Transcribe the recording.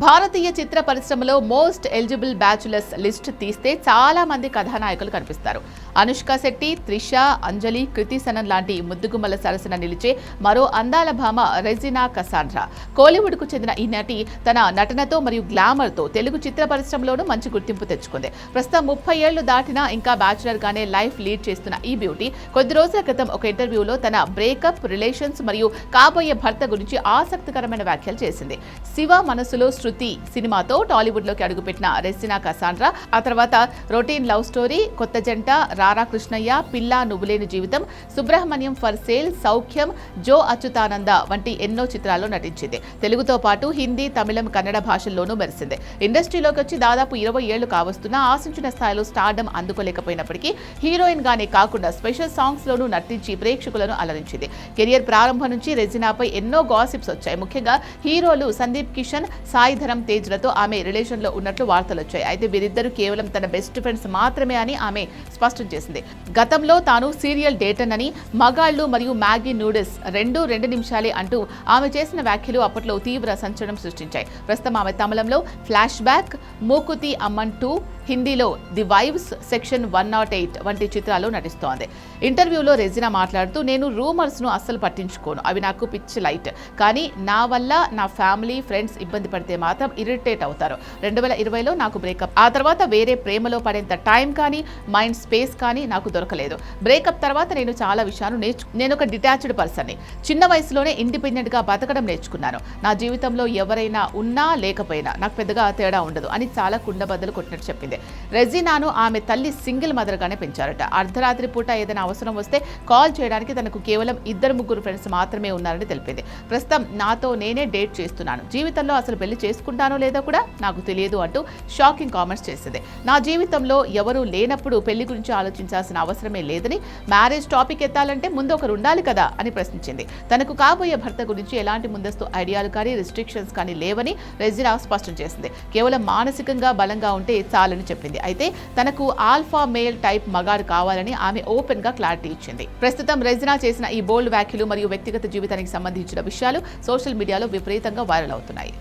భారతీయ చిత్ర పరిశ్రమలో most eligible bachelors list తీస్తే చాలా మంది కథానాయకులు కనిపిస్తారు. అనుష్క శెట్టి, త్రిష, అంజలి, కృతి సనన్ లాంటి ముద్దుగుమ్మల సరసన నిలిచే మరో అందాల భామ రెజినా కసాండ్రా. కోలీవుడ్కు చెందిన ఈ నటి తన నటనతో మరియు గ్లామర్తో తెలుగు చిత్ర పరిశ్రమలోనూ మంచి గుర్తింపు తెచ్చుకుంది. ప్రస్తుతం 30 ఏళ్లు దాటినా ఇంకా బ్యాచులర్ గానే లైఫ్ లీడ్ చేస్తున్న ఈ బ్యూటీ కొద్ది రోజుల క్రితం ఒక ఇంటర్వ్యూలో తన బ్రేకప్, రిలేషన్స్ మరియు కాబోయే భర్త గురించి ఆసక్తికరమైన వ్యాఖ్యలు చేసింది. శివ మనసులో శృతి సినిమాతో టాలీవుడ్లోకి అడుగుపెట్టిన రెజినా కసాండ్రా ఆ తర్వాత రొటీన్ లవ్ స్టోరీ, కొత్త జంట, రారా కృష్ణయ్య, పిల్లా నువ్వులేని జీవితం, సుబ్రహ్మణ్యం ఫర్ సేల్, సౌఖ్యం, జో అచ్యుతానంద వంటి ఎన్నో చిత్రాల్లో నటించింది. తెలుగుతో పాటు హిందీ, తమిళం, కన్నడ భాషల్లోనూ మెరిసింది. ఇండస్ట్రీలోకి వచ్చి దాదాపు 20 ఏళ్లు కావస్తున్నా ఆశించిన స్థాయిలో స్టార్డమ్ అందుకోలేకపోయినప్పటికీ హీరోయిన్ గానే కాకుండా స్పెషల్ సాంగ్స్ లోనూ నటించి ప్రేక్షకులను అలరించింది. కెరియర్ ప్రారంభం నుంచి రెజినాపై ఎన్నో గాసిప్స్ వచ్చాయి. ముఖ్యంగా హీరోలు సందీప్ కిషన్, సాయి ధరమ్ తేజ్లతో ఆమె రిలేషన్ లో ఉన్నట్లు వార్తలు వచ్చాయి. అయితే వీరిద్దరూ కేవలం తన బెస్ట్ ఫ్రెండ్స్ మాత్రమే అని ఆమె స్పష్టం చేసింది. గతంలో తాను సీరియల్ డేటన్ అని, మగాళ్లు మరియు మ్యాగీ నూడిల్స్ 2 నిమిషాలే అంటూ ఆమె చేసిన వ్యాఖ్యలు అప్పట్లో తీవ్ర సంచలనం సృష్టించాయి. ప్రస్తుతం ఆమె తమిళంలో ఫ్లాష్ బ్యాక్, మూకుతి అమ్మన్ 2, హిందీలో ది వైవ్స్, సెక్షన్ 108 వంటి చిత్రాల్లో నటిస్తోంది. ఇంటర్వ్యూలో రెజినా మాట్లాడుతూ, నేను రూమర్స్ ను అస్సలు పట్టించుకోను, అవి నాకు పిచ్చి లైట్, కానీ నా వల్ల నా ఫ్యామిలీ, ఫ్రెండ్స్ ఇబ్బంది పడితే మాత్రం ఇరిటేట్ అవుతారు. 2020లో నాకు బ్రేకప్, ఆ తర్వాత వేరే ప్రేమలో పడేంత టైం కానీ మైండ్ స్పేస్ కానీ నాకు దొరకలేదు. బ్రేకప్ తర్వాత నేను చాలా విషయాలు నేను ఒక డిటాచ్డ్ పర్సన్ని. చిన్న వయసులోనే ఇండిపెండెంట్ గా బతకడం నేర్చుకున్నాను. నా జీవితంలో ఎవరైనా ఉన్నా లేకపోయినా నాకు పెద్దగా తేడా ఉండదు అని చాలా కుండబద్దలు కొట్టినట్టు చెప్పింది. రెజినాను ఆమె తల్లి సింగిల్ మదర్ గానే పెంచారట. అర్ధరాత్రి పూట ఏదైనా అవసరం వస్తే కాల్ చేయడానికి తనకు కేవలం 2-3 ఫ్రెండ్స్ మాత్రమే ఉన్నారని తెలిపింది. ప్రస్తుతం నాతో నేనే డేట్ చేస్తున్నాను, జీవితంలో అసలు పెళ్లి చేసుకుంటానో లేదో కూడా నాకు తెలియదు అంటూ షాకింగ్ కామెంట్స్ చేసింది. నా జీవితంలో ఎవరూ లేనప్పుడు పెళ్లి గురించి ఆలోచించాల్సిన అవసరమే లేదని, మ్యారేజ్ టాపిక్ ఎత్తాలంటే ముందు ఒకరు ఉండాలి కదా అని ప్రశ్నించింది. తనకు కాబోయే భర్త గురించి ఎలాంటి ముందస్తు ఐడియాలు కానీ రిస్ట్రిక్షన్స్ కానీ లేవని రెజినా స్పష్టం చేసింది. కేవలం మానసికంగా బలంగా ఉంటే చాలని చెప్పింది. అయితే తనకు ఆల్ఫా మేల్ టైప్ మగాడు కావాలని ఆమె ఓపెన్ గా క్లారిటీ ఇచ్చింది. ప్రస్తుతం రెజినా చేసిన ఈ బోల్డ్ వ్యాఖ్యలు మరియు వ్యక్తిగత జీవితానికి సంబంధించిన విషయాలు సోషల్ మీడియాలో విపరీతంగా వైరల్ అవుతున్నాయి.